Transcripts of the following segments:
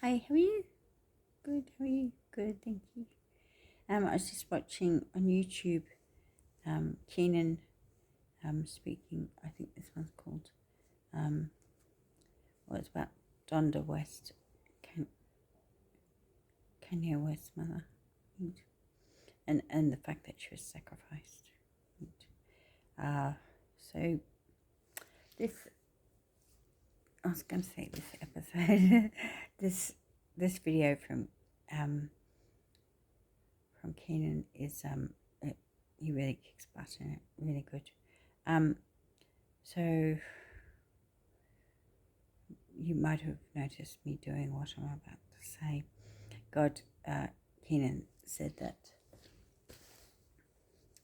Hi, how are you? Good, how are you? Good, thank you. I was just watching on YouTube, Kynan, speaking. I think this one's called, it's about Donda West, Kanye West's mother, and the fact that she was sacrificed. So this, I was going to say this episode, this video from Kynan is he really kicks butt in it, really good. So you might have noticed me doing what I'm about to say. Kynan said that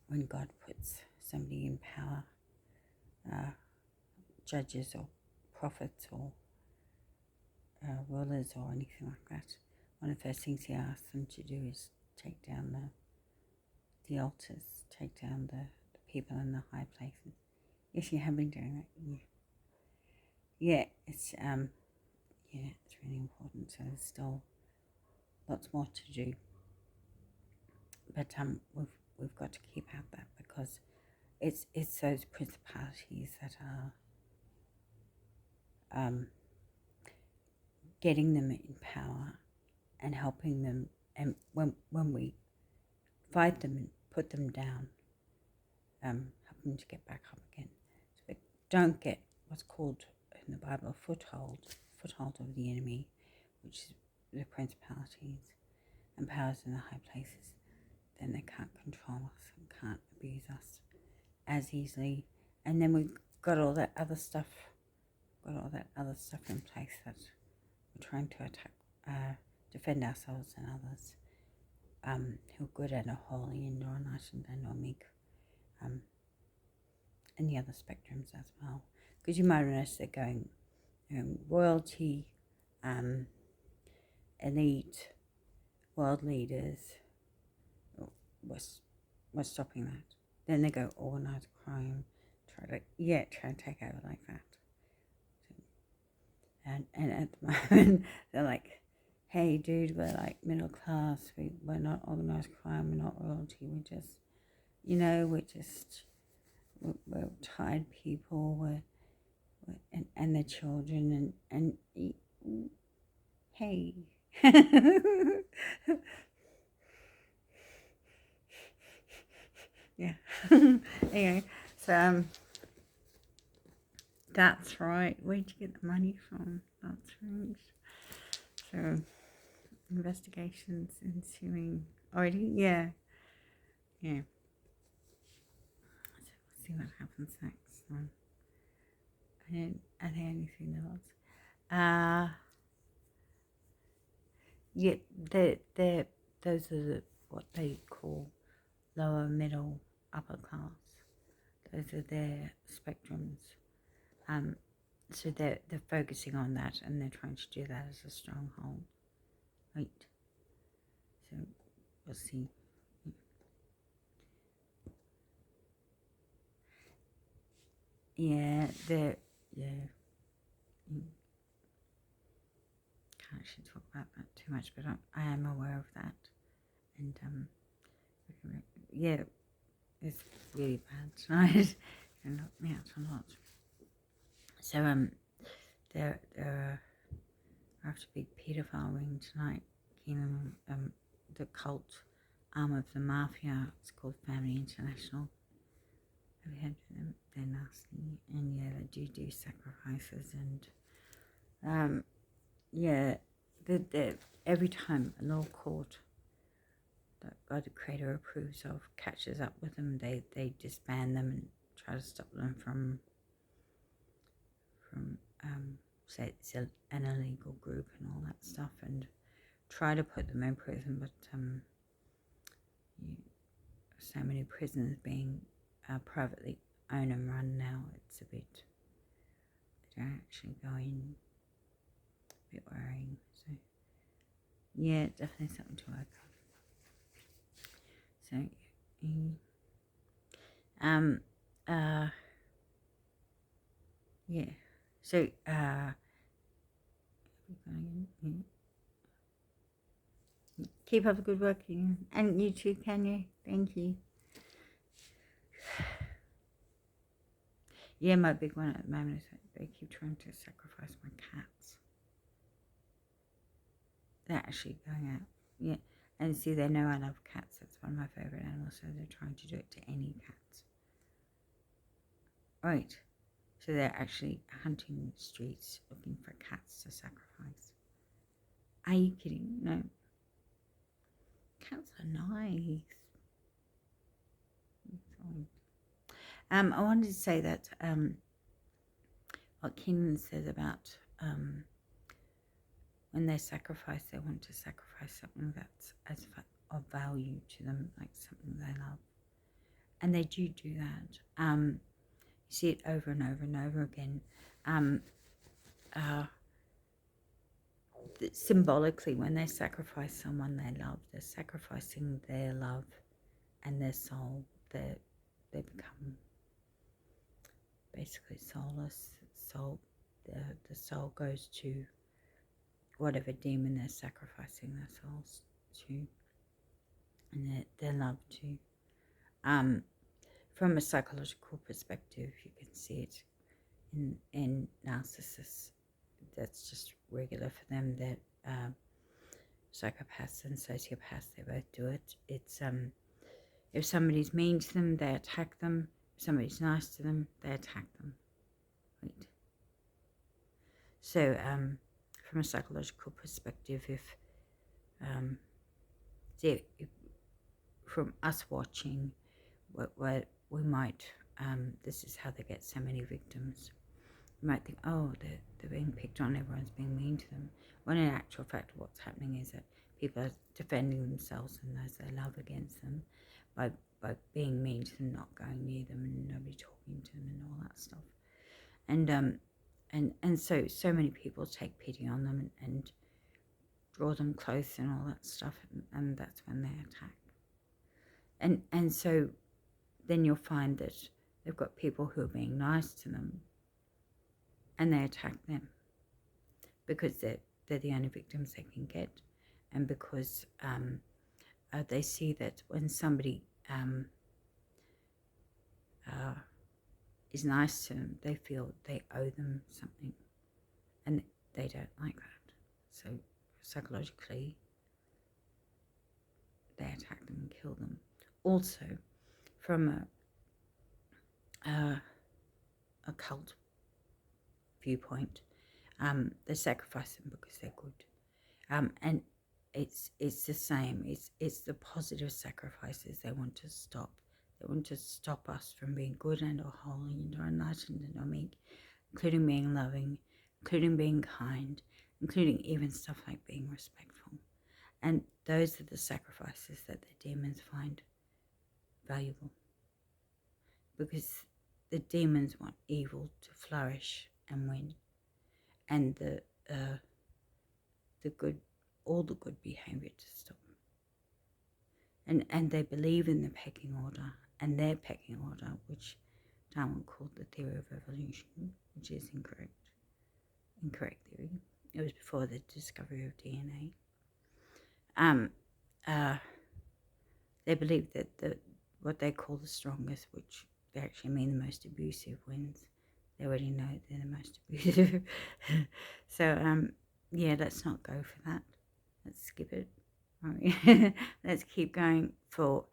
when God puts somebody in power, judges or prophets or rulers or anything like that, one of the first things he asks them to do is take down the altars, take down the people in the high places. Yes, you have been doing that. Yeah, it's really important. So there's still lots more to do, but we've got to keep out that, because it's those principalities that are getting them in power and helping them, and when we fight them and put them down, help them to get back up again. So they don't get what's called in the Bible a foothold of the enemy, which is the principalities and powers in the high places. Then they can't control us and can't abuse us as easily. And then we've got all that other stuff in place that we're trying to attack, defend ourselves and others, who are good and are holy and are enlightened and are meek, and the other spectrums as well. Because you might notice they're going royalty, elite, world leaders. We're stopping that. Then they go organized crime, try to take over like that. And at the moment they're like, hey dude, we're like middle class, we're not organized crime, we're not royalty, we're tired people, and their children, and hey. Yeah. Anyway, so that's right. Where'd you get the money from? That's right. So investigations ensuing already. Yeah. So we'll see what happens next. Are there anything else? Yeah, those are what they call lower, middle, upper class. Those are their spectrums. So they're focusing on that, and they're trying to do that as a stronghold. Right. So we'll see. Yeah, I can't actually talk about that too much, but I am aware of that, and yeah, it's really bad tonight. It knocked me out a lot. So there are after big paedophile ring tonight. Kynan, the cult arm of the mafia. It's called Family International. Have you heard of them? They're nasty, and yeah, they do sacrifices, and they're every time a law court that God the Creator approves of catches up with them, they disband them and try to stop them from say it's an illegal group and all that stuff, and try to put them in prison, but so many prisons being privately owned and run now, it's a bit, they don't actually go in, a bit worrying. So yeah, definitely something to work on. So yeah, so Keep up the good work, and you too, can you? Thank you. Yeah, my big one at the moment is that they keep trying to sacrifice my cats. They're actually going out. Yeah. And see, they know I love cats. That's one of my favourite animals, so they're trying to do it to any cats. Right. So they're actually hunting the streets looking for cats to sacrifice. Are you kidding? No. Cats are nice. I wanted to say that what Kynan says about when they sacrifice, they want to sacrifice something that's of value to them, like something they love. And they do that. You see it over and over and over again. Symbolically, when they sacrifice someone they love, they're sacrificing their love and their soul. They become basically soulless. The soul goes to whatever demon they're sacrificing their souls to, and their love to. From a psychological perspective, you can see it in narcissists. That's just regular for them. That psychopaths and sociopaths, they both do it. It's if somebody's mean to them, they attack them. If somebody's nice to them, they attack them. Right. So from a psychological perspective, if from us watching, what we might, this is how they get so many victims. You might think, oh, they're being picked on, everyone's being mean to them. When in actual fact, what's happening is that people are defending themselves and those they love against them by being mean to them, not going near them, and nobody talking to them, and all that stuff. And so many people take pity on them and draw them close and all that stuff, and that's when they attack. And so then you'll find that they've got people who are being nice to them, and they attack them because they're the only victims they can get, and because they see that when somebody is nice to them, they feel they owe them something, and they don't like that. So psychologically, they attack them and kill them. Also, from a cult viewpoint, they sacrifice them because they're good, and it's the same. It's the positive sacrifices they want to stop. They want to stop us from being good and or holy and or enlightened and or meek, including being loving, including being kind, including even stuff like being respectful. And those are the sacrifices that the demons find valuable, because the demons want evil to flourish and win, and the good, all the good behavior to stop. And they believe in the pecking order, and their pecking order, which Darwin called the theory of evolution, which is incorrect theory. It was before the discovery of DNA. They believe that what they call the strongest, which they actually mean the most abusive, wins. They already know they're the most abusive. So yeah, let's not go for that. Let's skip it. Let's keep going for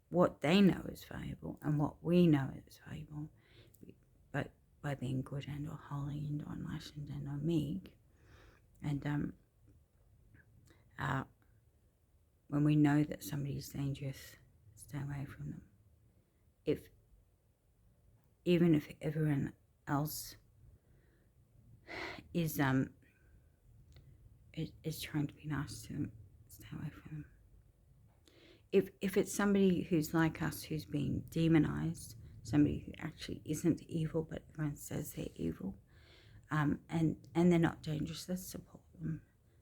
what they know is valuable and what we know is valuable, but by being good and or holy and or enlightened and or meek. And when we know that somebody is dangerous, stay away from them. Even if everyone else is trying to be nice to them, stay away from them. If it's somebody who's like us, who's being demonized, somebody who actually isn't evil but everyone says they're evil, and they're not dangerous, let's support them,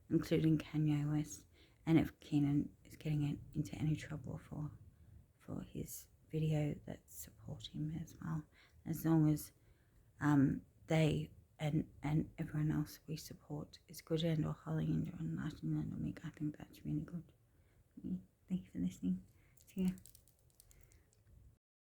including Kanye West. And if Kynan is getting into any trouble for his video, let's support him as well, as long as they and everyone else we support is good and or holy and enlightened and meek. I think think that's really good. Yeah, thank you for listening. See ya.